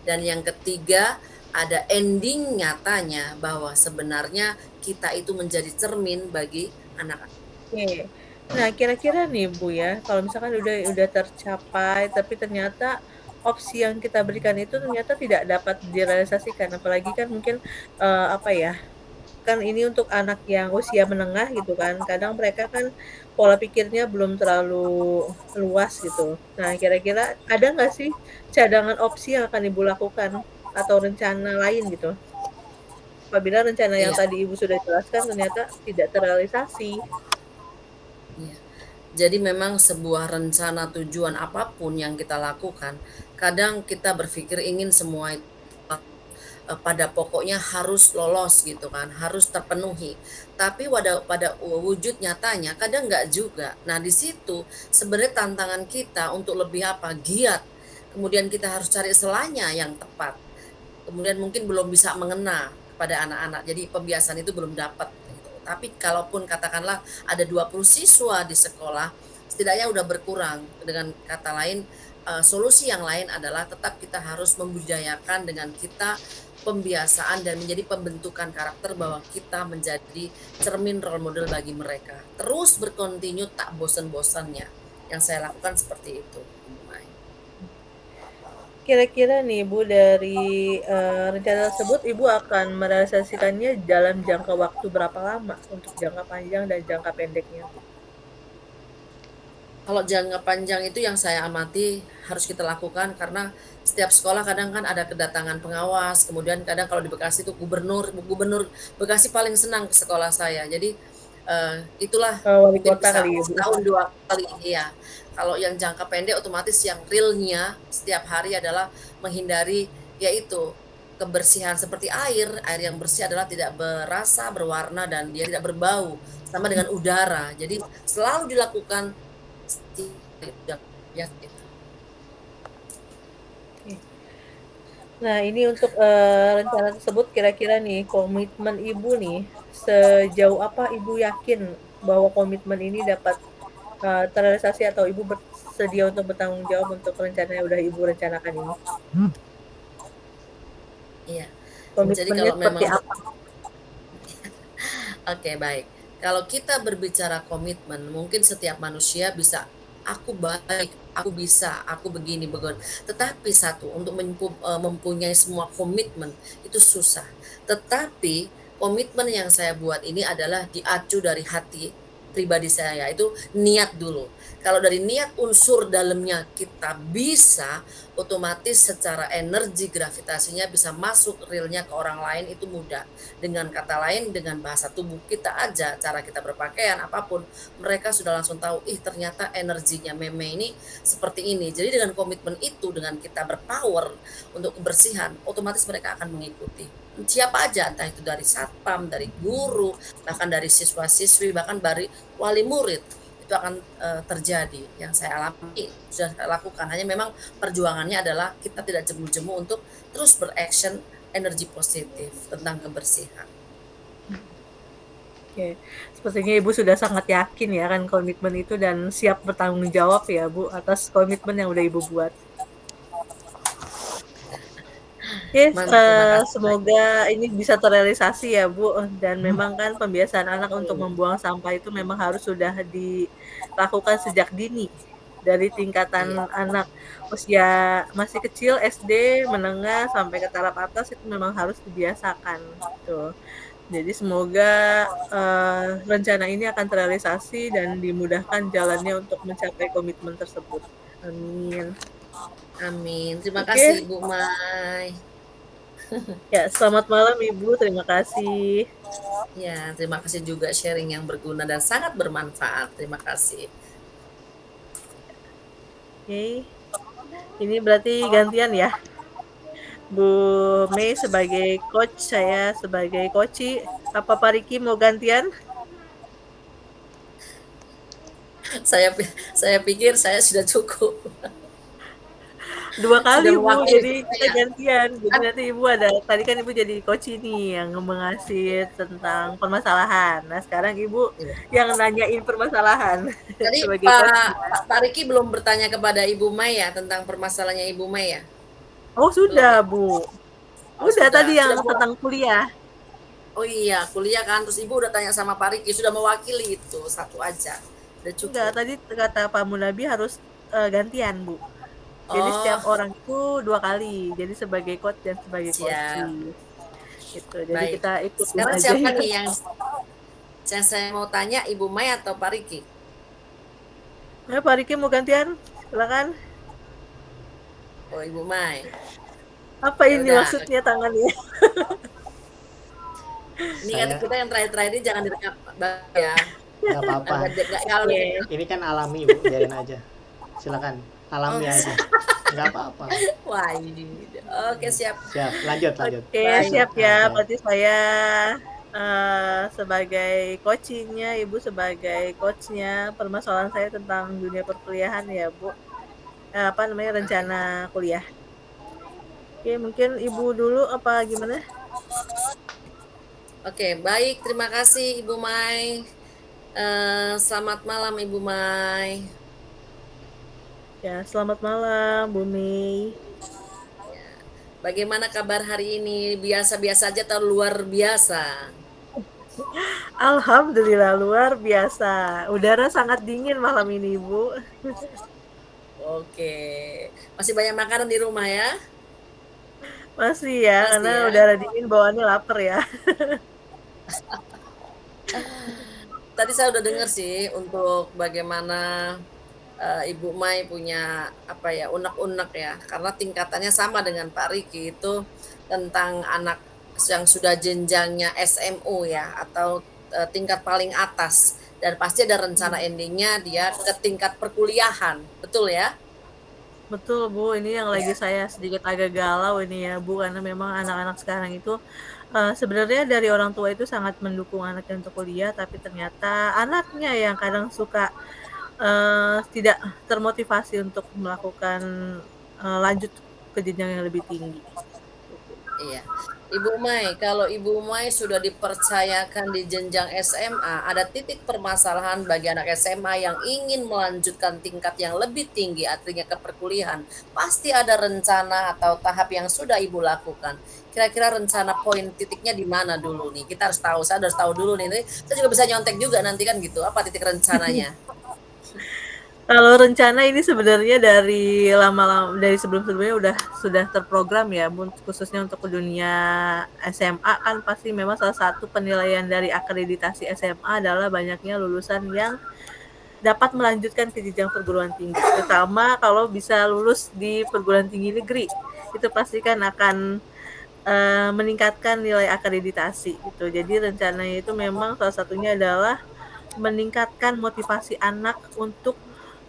Dan yang ketiga, ada ending nyatanya bahwa sebenarnya kita itu menjadi cermin bagi anak. Oke. Nah, kira-kira nih, Bu, ya, kalau misalkan udah tercapai, tapi ternyata opsi yang kita berikan itu ternyata tidak dapat direalisasikan, apalagi kan mungkin, apa ya, kan ini untuk anak yang usia menengah gitu kan, kadang mereka kan pola pikirnya belum terlalu luas gitu. Nah, kira-kira ada nggak sih cadangan opsi yang akan Ibu lakukan atau rencana lain gitu, apabila rencana yang Iya, tadi Ibu sudah jelaskan ternyata tidak terrealisasi? iya. Jadi memang sebuah rencana tujuan apapun yang kita lakukan, kadang kita berpikir ingin semua itu pada pokoknya harus lolos gitu kan, harus terpenuhi. Tapi pada wujud nyatanya kadang nggak juga. Nah, di situ sebenarnya tantangan kita untuk lebih giat, kemudian kita harus cari selanya yang tepat. Kemudian mungkin belum bisa mengena kepada anak-anak, jadi pembiasaan itu belum dapat gitu. Tapi kalaupun katakanlah ada 20 siswa di sekolah, setidaknya udah berkurang. Dengan kata lain, solusi yang lain adalah tetap kita harus membudayakan dengan kita pembiasaan dan menjadi pembentukan karakter bahwa kita menjadi cermin role model bagi mereka. Terus berkontinu tak bosan-bosannya. Yang saya lakukan seperti itu. Kira-kira nih Ibu dari, rencana tersebut Ibu akan merealisasikannya dalam jangka waktu berapa lama untuk jangka panjang dan jangka pendeknya, Bu? Kalau jangka panjang itu yang saya amati harus kita lakukan karena setiap sekolah kadang kan ada kedatangan pengawas, kemudian kadang kalau di Bekasi itu gubernur gubernur Bekasi paling senang ke sekolah saya. Jadi, itulah Wali mungkin kota bisa kali ya, Bu? setahun 2 kali, iya. Kalau yang jangka pendek otomatis yang realnya setiap hari adalah menghindari yaitu kebersihan seperti air yang bersih adalah tidak berasa, berwarna, dan dia tidak berbau, sama dengan udara. Jadi selalu dilakukan ya gitu. Oke. Nah, ini untuk, rencana tersebut kira-kira nih komitmen Ibu nih, sejauh apa Ibu yakin bahwa komitmen ini dapat, terrealisasi atau Ibu bersedia untuk bertanggung jawab untuk rencana yang udah Ibu rencanakan ini? Iya. Jadi Komitmennya kalau seperti memang apa? Oke, baik. Kalau kita berbicara komitmen, mungkin setiap manusia bisa, "Aku baik, aku bisa, aku begini, begon." Tetapi satu, untuk mempunyai semua komitmen, itu susah. Tetapi, komitmen yang saya buat ini adalah diacu dari hati pribadi saya, itu niat dulu. Kalau dari niat unsur dalamnya kita bisa, otomatis secara energi gravitasinya bisa masuk realnya ke orang lain itu mudah. Dengan kata lain, dengan bahasa tubuh kita aja, cara kita berpakaian, apapun, mereka sudah langsung tahu, ih ternyata energinya Meme ini seperti ini. Jadi dengan komitmen itu, dengan kita berpower untuk kebersihan, otomatis mereka akan mengikuti. Siapa aja, entah itu dari satpam, dari guru, bahkan dari siswa-siswi, bahkan dari wali murid, itu akan terjadi. Yang saya alami, sudah saya lakukan. Hanya memang perjuangannya adalah kita tidak jemu-jemu untuk terus beraction energi positif tentang kebersihan. Oke, sepertinya Ibu sudah sangat yakin ya kan komitmen itu dan siap bertanggung jawab ya Bu atas komitmen yang udah Ibu buat. Oke, Terima kasih banyak. semoga ini bisa terrealisasi ya Bu, dan memang kan pembiasaan anak untuk membuang sampah itu memang harus sudah dilakukan sejak dini. Dari Iya, tingkatan anak usia masih kecil SD, menengah, sampai ke taraf atas itu memang harus dibiasakan, gitu. Jadi semoga, rencana ini akan terrealisasi dan dimudahkan jalannya untuk mencapai komitmen tersebut. Amin. amin. Terima kasih Oke, Ibu Mai. ya selamat malam Ibu, terima kasih. Ya, terima kasih juga sharing yang berguna dan sangat bermanfaat. Terima kasih. Oke, ini berarti gantian ya? Bu Mei sebagai coach, saya sebagai coachee. Apa Pak Riki mau gantian? Saya pikir saya sudah cukup. 2 Sudah kali Bu, mewakili jadi kita saya. gantian. Jadi Kan nanti Ibu ada tadi kan Ibu jadi coachee nih yang ngasih tentang permasalahan. Nah sekarang Ibu iya. yang nanyain permasalahan Tadi sebagai Pak coachee ya. Pak Riki belum bertanya kepada Ibu Mai ya tentang permasalahannya Ibu Mai ya? Oh Belum sudah ya? Bu, Oh udah sudah. tadi Sudah yang tentang kuliah. oh iya, kuliah kan, terus Ibu udah tanya sama Pak Riki, sudah mewakili itu, satu aja. Udah Enggak, cukup. tadi kata Pak Munabi harus, gantian Bu. Jadi setiap Oh, orang itu 2 kali, jadi sebagai coach dan sebagai siap. coachee, gitu. Jadi Baik. kita ikutin Sekarang aja siapa ya. nih yang saya mau tanya, Ibu Mai atau Pak Riki? Ayo Pak Riki mau gantian? Silakan. Oh, Ibu Mai. Apa Ya ini udah. maksudnya tangannya? Ini kan Saya kita yang terakhir-terakhir ini jangan direkam ya. nggak apa-apa. Kalau Oke. direkam. Ini kan alami Bu, biarin aja. Silakan, Oh, alami aja. nggak apa-apa. Wah, ini. Oke, siap. Siap, lanjut lanjut. Oke, Baik. siap ya. Oke. Berarti saya, sebagai coaching-nya, Ibu sebagai coach-nya, permasalahan saya tentang dunia perkuliahan ya, Bu. Apa namanya, Oke. rencana kuliah. Oke, mungkin Ibu dulu apa gimana? Oke, baik. Terima kasih Ibu Mai. Selamat malam Ibu Mai. Ya, selamat malam, Bumi. Bagaimana kabar hari ini? Biasa-biasa aja atau luar biasa? Alhamdulillah luar biasa. Udara sangat dingin malam ini, Ibu. Oke. Masih banyak makanan di rumah ya? Masih ya, karena Masih ya? udara dingin bawaannya lapar ya. Tadi saya udah dengar sih untuk bagaimana Ibu Mai punya apa ya unek-unek ya, karena tingkatannya sama dengan Pak Riki itu tentang anak yang sudah jenjangnya SMU ya atau tingkat paling atas dan pasti ada rencana Mhm. endingnya dia ke tingkat perkuliahan, betul ya? Betul, Bu, ini yang lagi Ya. saya sedikit agak galau ini ya, Bu, karena memang anak-anak sekarang itu, sebenarnya dari orang tua itu sangat mendukung anaknya untuk kuliah, tapi ternyata anaknya yang kadang suka, tidak termotivasi untuk melakukan, lanjut ke jenjang yang lebih tinggi, gitu, Bu. Iya. Ibu Mai, kalau Ibu Mai sudah dipercayakan di jenjang SMA, ada titik permasalahan bagi anak SMA yang ingin melanjutkan tingkat yang lebih tinggi, artinya ke perkuliahan. Pasti ada rencana atau tahap yang sudah Ibu lakukan. Kira-kira rencana poin titiknya di mana dulu nih? Kita harus tahu, saya harus tahu dulu nih. Saya juga bisa nyontek juga nanti kan gitu. Apa titik rencananya? Kalau rencana ini sebenarnya dari dari sebelum-sebelumnya sudah terprogram ya, khususnya untuk ke dunia SMA kan pasti memang salah satu penilaian dari akreditasi SMA adalah banyaknya lulusan yang dapat melanjutkan ke jenjang perguruan tinggi, terutama kalau bisa lulus di perguruan tinggi negeri. Itu pasti kan akan, meningkatkan nilai akreditasi gitu. Jadi rencananya itu memang salah satunya adalah meningkatkan motivasi anak untuk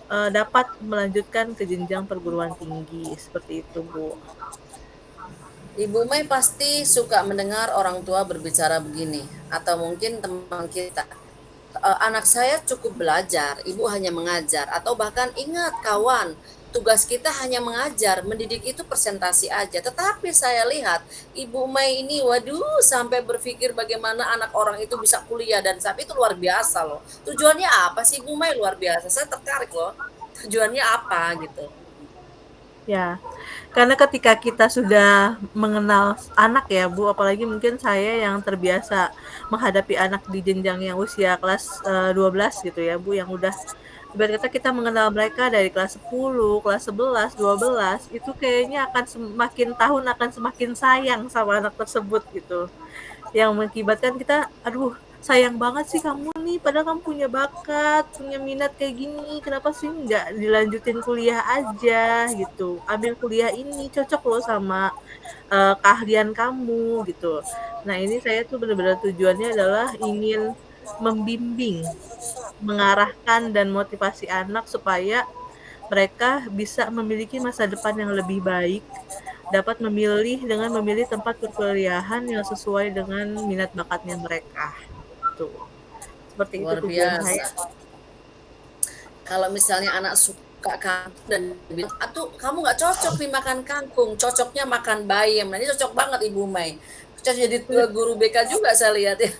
dapat melanjutkan ke jenjang perguruan tinggi, seperti itu, Bu. Ibu Mai pasti suka mendengar orang tua berbicara begini, atau mungkin teman kita. Anak saya cukup belajar, ibu hanya mengajar, atau bahkan ingat kawan, tugas kita hanya mengajar, mendidik itu presentasi aja. Tetapi saya lihat Ibu Mai ini, waduh, sampai berpikir bagaimana anak orang itu bisa kuliah dan sampai itu luar biasa loh. Tujuannya apa sih Ibu Mai luar biasa? Saya tertarik loh. Tujuannya apa gitu? Ya, karena ketika kita sudah mengenal anak ya, Bu, apalagi mungkin saya yang terbiasa menghadapi anak di jenjang yang usia kelas, 12 gitu ya, Bu, yang udah ibarat kata kita mengenal mereka dari kelas 10, kelas 11, 12, itu kayaknya akan semakin tahun akan semakin sayang sama anak tersebut gitu. Yang mengakibatkan kita, aduh sayang banget sih kamu nih, padahal kamu punya bakat, punya minat kayak gini, kenapa sih nggak dilanjutin kuliah aja gitu. Ambil kuliah ini cocok loh sama keahlian kamu gitu. Nah ini saya tuh benar-benar tujuannya adalah ingin membimbing, mengarahkan dan motivasi anak supaya mereka bisa memiliki masa depan yang lebih baik, dapat memilih dengan memilih tempat perkuliahan yang sesuai dengan minat bakatnya mereka, gitu. Seperti itu Luar tujuan saya. biasa. Kalau misalnya anak suka kangkung dan bilang, "Atuh, kamu nggak cocok nih makan kangkung, cocoknya makan bayam." Nah, ini cocok banget Ibu Mai. Cocok jadi guru BK juga saya lihat ya.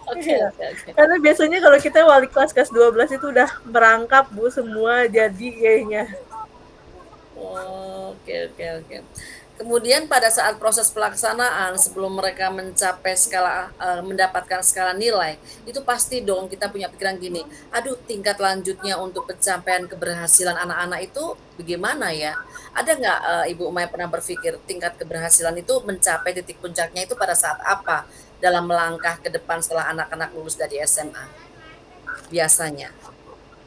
Oke, Iya, oke, oke. karena biasanya kalau kita wali kelas, kelas 12 itu udah merangkap Bu, semua jadi kayaknya. Oh, oke, oke, oke. Kemudian pada saat proses pelaksanaan sebelum mereka mencapai skala mendapatkan skala nilai, itu pasti dong kita punya pikiran gini, "Aduh tingkat lanjutnya untuk pencapaian keberhasilan anak-anak itu bagaimana ya?" Ada nggak, Ibu Umay pernah berpikir tingkat keberhasilan itu mencapai titik puncaknya itu pada saat apa dalam melangkah ke depan setelah anak-anak lulus dari SMA biasanya?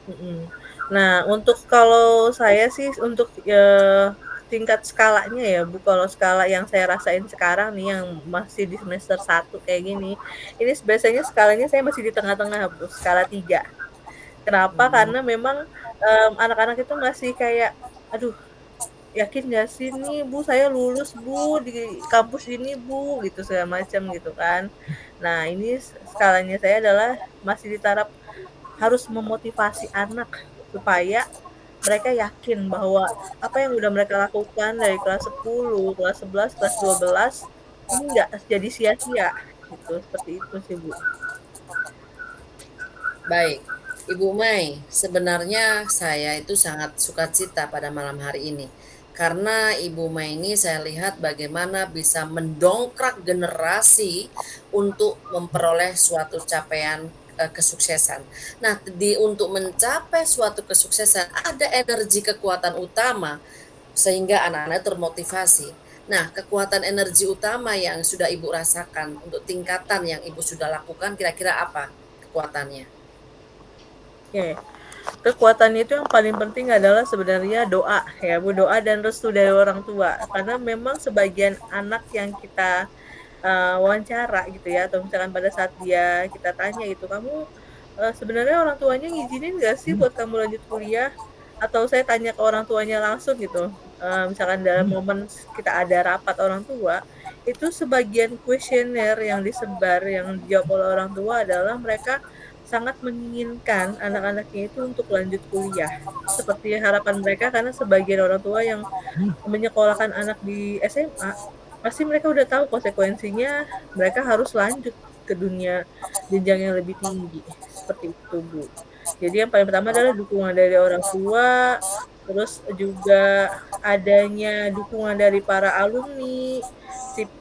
Mhm. Nah, untuk kalau saya sih untuk, tingkat skalanya ya Bu, kalau skala yang saya rasain sekarang nih yang masih di semester 1 kayak gini, ini biasanya skalanya saya masih di tengah-tengah Bu, skala 3. Kenapa? Mhm. Karena memang, anak-anak itu masih kayak, aduh "Yakin nggak sih nih Bu, saya lulus Bu, di kampus ini Bu," gitu segala macam gitu kan. Nah ini skalanya saya adalah masih di taraf harus memotivasi anak supaya mereka yakin bahwa apa yang udah mereka lakukan dari kelas 10, kelas 11, kelas 12 ini nggak jadi sia-sia gitu, seperti itu sih Bu. Baik, Ibu Mai, sebenarnya saya itu sangat sukacita pada malam hari ini. Karena Ibu Mai ini saya lihat bagaimana bisa mendongkrak generasi untuk memperoleh suatu capaian kesuksesan. Nah, untuk mencapai suatu kesuksesan ada energi kekuatan utama sehingga anak-anak termotivasi. Nah, kekuatan energi utama yang sudah Ibu rasakan untuk tingkatan yang Ibu sudah lakukan kira-kira apa kekuatannya? Oke. Kekuatannya itu yang paling penting adalah sebenarnya doa ya Bu, doa dan restu dari orang tua. Karena memang sebagian anak yang kita, wawancara gitu ya atau misalkan pada saat kita tanya gitu, "Kamu, sebenarnya orang tuanya ngizinin nggak sih buat kamu lanjut kuliah?" Atau saya tanya ke orang tuanya langsung gitu, misalkan dalam momen kita ada rapat orang tua, itu sebagian kuesioner yang disebar, yang dijawab oleh orang tua adalah mereka sangat menginginkan anak-anaknya itu untuk lanjut kuliah. Seperti harapan mereka karena sebagian orang tua yang menyekolahkan anak di SMA, pasti mereka udah tahu konsekuensinya mereka harus lanjut ke dunia jenjang yang lebih tinggi, seperti itu, Bu. Jadi yang paling pertama adalah dukungan dari orang tua, terus juga adanya dukungan dari para alumni,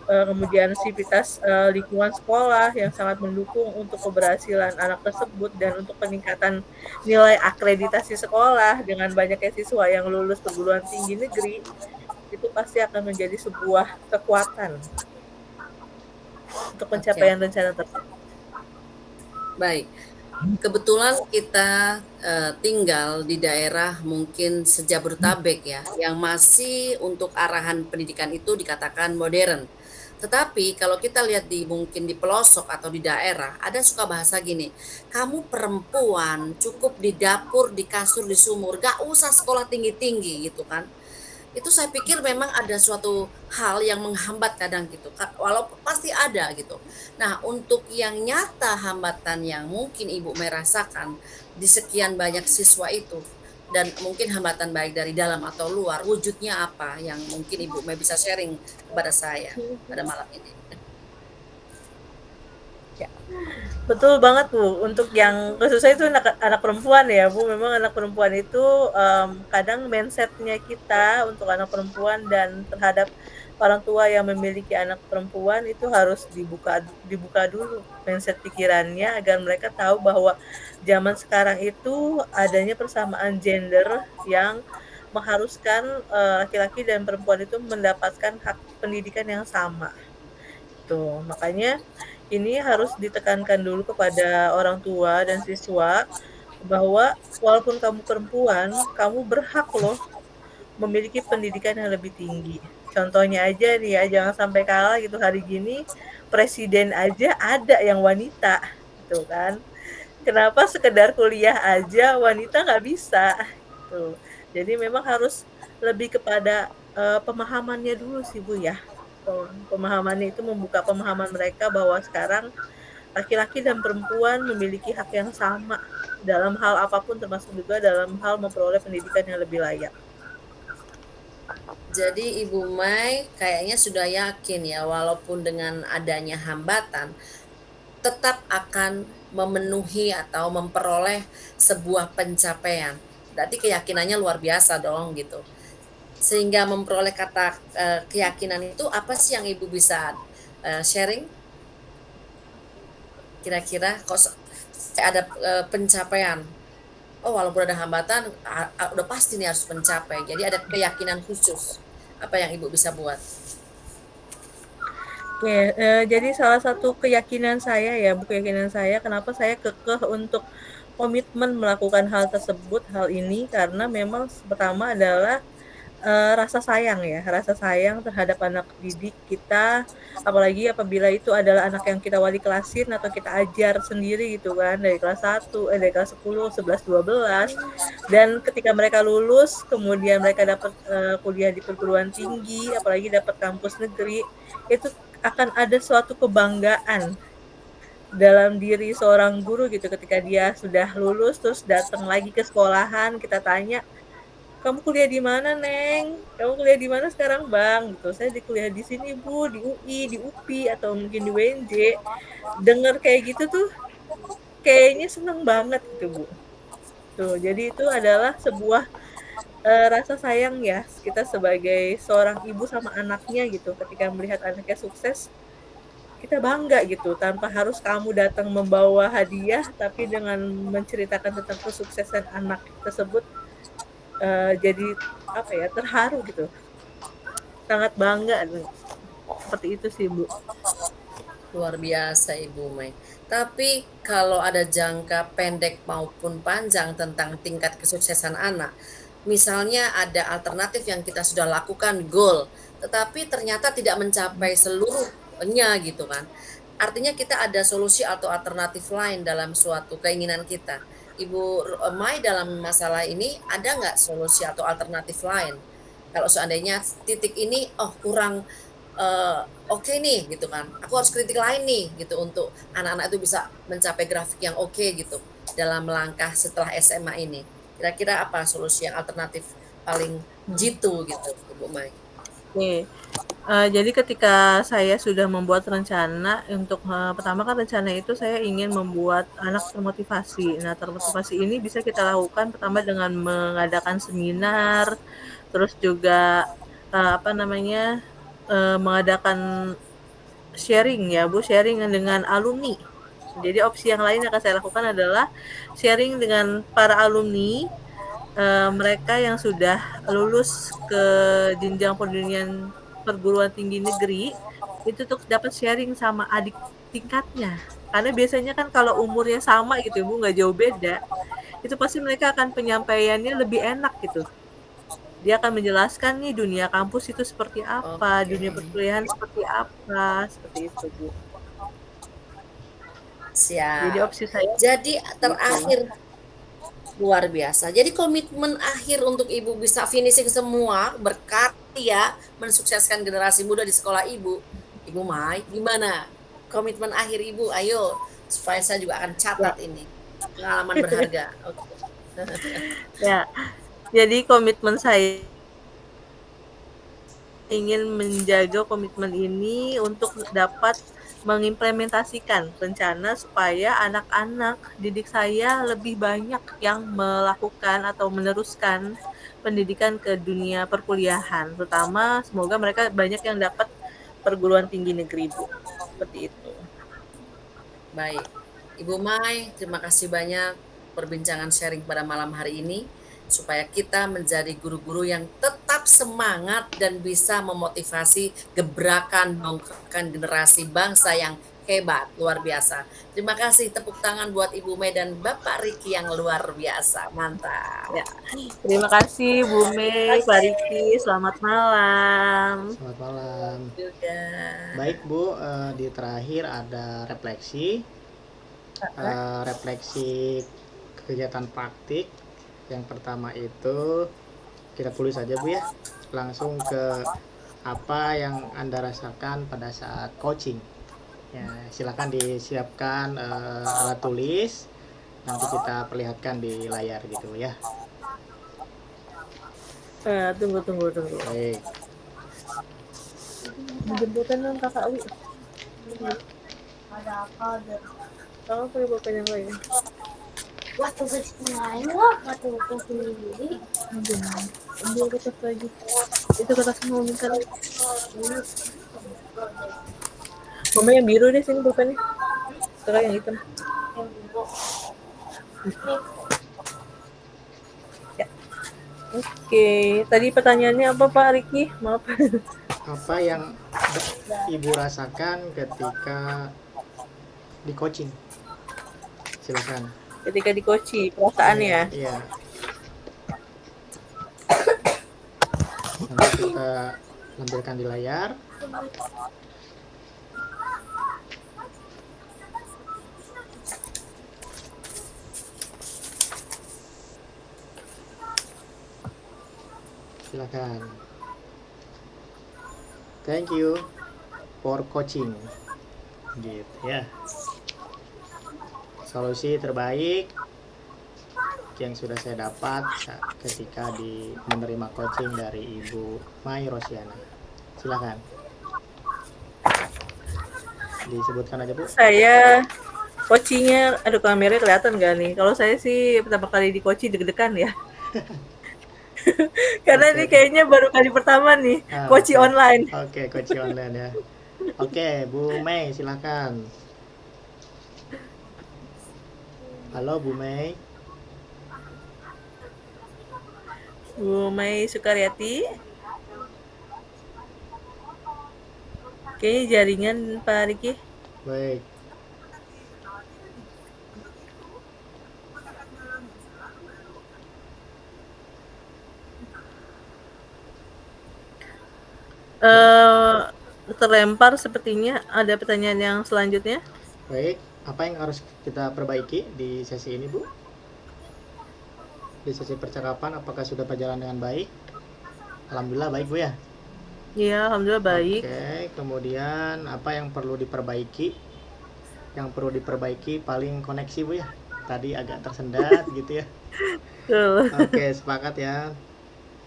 kemudian sivitas, lingkungan sekolah yang sangat mendukung untuk keberhasilan anak tersebut dan untuk peningkatan nilai akreditasi sekolah dengan banyaknya siswa yang lulus perguruan tinggi negeri, itu pasti akan menjadi sebuah kekuatan untuk Oke, pencapaian rencana tersebut. baik. Kebetulan kita, tinggal di daerah mungkin sejabodetabek ya, yang masih untuk arahan pendidikan itu dikatakan modern. Tetapi kalau kita lihat mungkin di pelosok atau di daerah, ada suka bahasa gini, "Kamu perempuan cukup di dapur, di kasur, di sumur, gak usah sekolah tinggi-tinggi," gitu kan. Itu saya pikir memang ada suatu hal yang menghambat kadang gitu, walaupun pasti ada gitu. Nah, untuk yang nyata hambatan yang mungkin Ibu merasakan di sekian banyak siswa itu, dan mungkin hambatan baik dari dalam atau luar, wujudnya apa yang mungkin Ibu bisa sharing kepada saya pada malam ini? Ya. Betul banget, Bu, untuk yang khususnya itu anak anak perempuan ya, Bu, memang anak perempuan itu, kadang mindset-nya kita untuk anak perempuan dan terhadap orang tua yang memiliki anak perempuan itu harus dibuka dibuka dulu mindset pikirannya agar mereka tahu bahwa zaman sekarang itu adanya persamaan gender yang mengharuskan, laki-laki dan perempuan itu mendapatkan hak pendidikan yang sama. Tuh, makanya ini harus ditekankan dulu kepada orang tua dan siswa bahwa walaupun kamu perempuan, kamu berhak loh memiliki pendidikan yang lebih tinggi. Contohnya aja nih ya, jangan sampai kalah gitu hari gini presiden aja ada yang wanita, gitu kan. Kenapa sekedar kuliah aja wanita nggak bisa, gitu. Jadi memang harus lebih kepada, pemahamannya dulu sih, Bu, ya. Pemahamannya itu membuka pemahaman mereka bahwa sekarang laki-laki dan perempuan memiliki hak yang sama dalam hal apapun termasuk juga dalam hal memperoleh pendidikan yang lebih layak. Jadi Ibu Mai kayaknya sudah yakin ya, walaupun dengan adanya hambatan, tetap akan memenuhi atau memperoleh sebuah pencapaian. Berarti keyakinannya luar biasa dong gitu. Sehingga memperoleh keyakinan itu apa sih yang Ibu bisa, sharing? Kira-kira kok kayak ada, pencapaian, oh walaupun ada hambatan, udah pasti nih harus mencapai. Jadi ada keyakinan khusus. Apa yang Ibu bisa buat? Oke, jadi salah satu keyakinan saya ya, keyakinan saya kenapa saya kekeh untuk komitmen melakukan hal tersebut, hal ini karena memang pertama adalah rasa sayang ya, rasa sayang terhadap anak didik kita, apalagi apabila itu adalah anak yang kita wali kelasin atau kita ajar sendiri gitu kan, dari kelas 1 dari kelas 10, 11, 12, dan ketika mereka lulus, kemudian mereka dapat, kuliah di perguruan tinggi, apalagi dapat kampus negeri, itu akan ada suatu kebanggaan dalam diri seorang guru gitu ketika dia sudah lulus, terus datang lagi ke sekolahan, kita tanya, "Kamu kuliah di mana, Neng? Kamu kuliah di mana sekarang, Bang?" Gitu. "Saya di kuliah di sini, Bu, di UI, di UPI, atau mungkin di UNJ." Dengar kayak gitu tuh kayaknya seneng banget gitu, Bu. Tuh, jadi itu adalah sebuah, rasa sayang ya kita sebagai seorang ibu sama anaknya gitu, ketika melihat anaknya sukses, kita bangga gitu, tanpa harus kamu datang membawa hadiah, tapi dengan menceritakan tentang kesuksesan anak tersebut, jadi apa ya, terharu gitu. Sangat bangga seperti itu sih, Bu. Luar biasa Ibu Mai. Tapi kalau ada jangka pendek maupun panjang tentang tingkat kesuksesan anak, misalnya ada alternatif yang kita sudah lakukan goal, tetapi ternyata tidak mencapai seluruhnya gitu kan. Artinya kita ada solusi atau alternatif lain dalam suatu keinginan kita. Ibu Mai dalam masalah ini ada nggak solusi atau alternatif lain? Kalau seandainya titik ini, oh kurang oke nih gitu kan, aku harus kritik lain nih gitu untuk anak-anak itu bisa mencapai grafik yang oke gitu dalam langkah setelah SMA ini. Kira-kira apa solusi yang alternatif paling Mhm. jitu gitu Ibu Mai? Oke, jadi ketika saya sudah membuat rencana untuk, pertama kan rencana itu saya ingin membuat anak termotivasi. Nah, termotivasi ini bisa kita lakukan pertama dengan mengadakan seminar, terus juga, apa namanya, mengadakan sharing ya, Bu, sharing dengan alumni. Jadi opsi yang lain yang akan saya lakukan adalah sharing dengan para alumni, mereka yang sudah lulus ke jenjang pendidikan perguruan tinggi negeri, itu untuk dapat sharing sama adik tingkatnya. Karena biasanya kan kalau umurnya sama gitu, Bu, nggak jauh beda, itu pasti mereka akan penyampaiannya lebih enak gitu. Dia akan menjelaskan nih dunia kampus itu seperti apa, Oke, dunia perkuliahan seperti apa, seperti itu, Bu. Jadi siap. opsi saya Jadi itu. terakhir luar biasa. Jadi komitmen akhir untuk Ibu bisa finishing semua, berkarya, mensukseskan generasi muda di sekolah Ibu. Ibu Mai, gimana? Komitmen akhir Ibu, ayo supaya saya juga akan Ya, catat ini. Pengalaman berharga. Oke. ya. Jadi komitmen saya ingin menjaga komitmen ini untuk dapat mengimplementasikan rencana supaya anak-anak didik saya lebih banyak yang melakukan atau meneruskan pendidikan ke dunia perkuliahan, terutama semoga mereka banyak yang dapat perguruan tinggi negeri, Bu. Seperti itu. Baik. Ibu Mai, terima kasih banyak perbincangan sharing pada malam hari ini supaya kita menjadi guru-guru yang tetap semangat dan bisa memotivasi gebrakan dongkrakkan generasi bangsa yang hebat, luar biasa. Terima kasih tepuk tangan buat Ibu Mai dan Bapak Riki yang luar biasa. Ya, Mantap. terima kasih Bu Mei, Pak Riki, selamat malam. Selamat malam. Juga. Baik Bu, di terakhir ada refleksi, refleksi kegiatan praktik. Yang pertama itu kita tulis saja Bu ya, langsung ke apa yang Anda rasakan pada saat coaching. Ya, silakan disiapkan alat tulis, nanti kita perlihatkan di layar gitu ya. Tunggu. Baik. Jemputan dong kakak Wi. Kamu pakai bapak yang lain. Waktu bersenang waktu sendiri. Ambil kertas lagi. Itu kertas mau minta lagi. Mama yang biru deh sini pulpennya. Kakak yang hitam. Ya. Oke, tadi pertanyaannya apa Pak Riki? Maaf. Apa yang Ibu rasakan ketika di coaching? Silakan. Ketika di Koci, perasaan Iya, ya. iya. Nanti kita tampilkan di layar. Silakan. Thank you for coaching. Gitu ya. Solusi terbaik yang sudah saya dapat ketika menerima coaching dari Ibu Mai Rosiana. Silakan. Disebutkan aja, Bu. Saya coachingnya, aduh kameranya kelihatan gak nih? Kalau saya sih pertama kali di coaching deg-degan ya. Karena ini kayaknya baru kali pertama nih coaching online. Oke, coaching online ya. Oke, Bu Mei silakan. Halo Bu Mei. Bu Mei Sukaryati. Kayaknya jaringan Pak Riki. Baik. Terlempar sepertinya. Ada pertanyaan yang selanjutnya? Baik, apa yang harus kita perbaiki di sesi ini, Bu? Di sesi percakapan apakah sudah berjalan dengan baik? Alhamdulillah baik, Bu ya. Iya, alhamdulillah baik. Oke, kemudian apa yang perlu diperbaiki? Yang perlu diperbaiki paling koneksi, Bu ya. Tadi agak tersendat gitu ya. Oke, sepakat ya.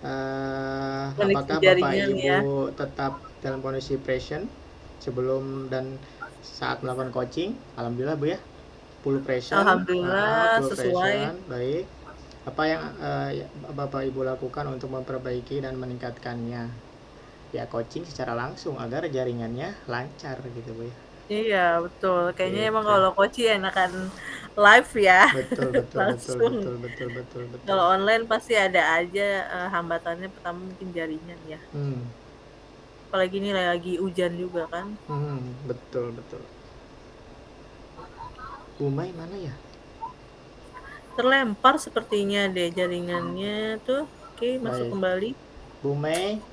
Apakah Bapak Ibu ya tetap dalam kondisi present sebelum dan saat melakukan coaching? Alhamdulillah Bu ya. Full present. Alhamdulillah full sesuai. Present. Baik. Apa yang Bapak Ibu lakukan untuk memperbaiki dan meningkatkannya? Ya coaching secara langsung agar jaringannya lancar gitu Bu ya. Iya betul. Kayaknya emang kalau coaching enakan live ya. Betul. Kalau online pasti ada aja hambatannya. Pertama mungkin jaringan ya. Apalagi ini lagi hujan juga kan. Betul. Bu Mai mana ya? Terlempar sepertinya deh jaringannya tuh. Oke, masuk kembali. Bu Mei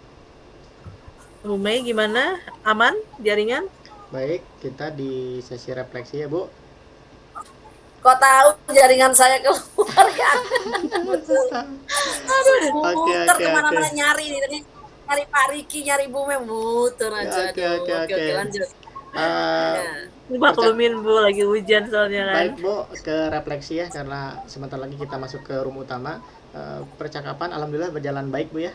gimana? Aman jaringan? Baik, kita di sesi refleksi ya, Bu. Kok tahu jaringan saya keluar ya? Aduh, muter kemana-mana nyari nih. Nyari Pak Riki, nyari Bu Mei, muter aja. Oke, lanjut. Maklumin Bu, lagi hujan soalnya kan. Baik Bu, ke refleksi ya, karena sebentar lagi kita masuk ke room utama. Percakapan alhamdulillah berjalan baik Bu ya.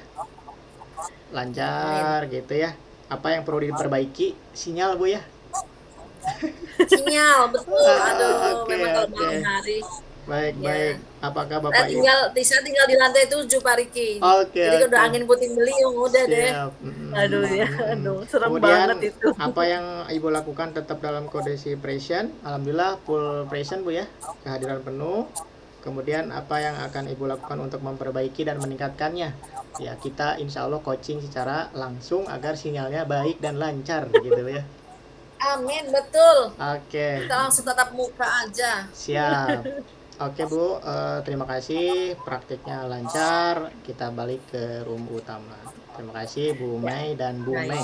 Lancar gitu ya. Apa yang perlu diperbaiki? Sinyal Bu ya. Sinyal betul. Aduh, memang kalau malam hari. Baik. Apakah Bapak Ibu? Saya tinggal di lantai 7 Pak Riki. Jadi udah angin puting beliung udah deh. Aduh, serem banget itu. Apa yang Ibu lakukan tetap dalam kondisi present. Alhamdulillah full present Bu ya. Kehadiran penuh. Kemudian apa yang akan Ibu lakukan untuk memperbaiki dan meningkatkannya? Ya kita insya Allah coaching secara langsung agar sinyalnya baik dan lancar gitu ya. Amin, betul. Oke. Kita langsung tatap muka aja. Siap. Oke Bu, terima kasih, praktiknya lancar. Kita balik ke room utama. Terima kasih Bu Mei dan Bu Mei.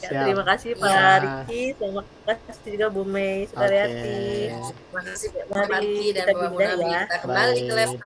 Ya, terima kasih Pak Riki, terima kasih juga Bu Mei Sukaryati. Terima kasih Pak Riki dan Bu Mei. Kita kembali ke laptop.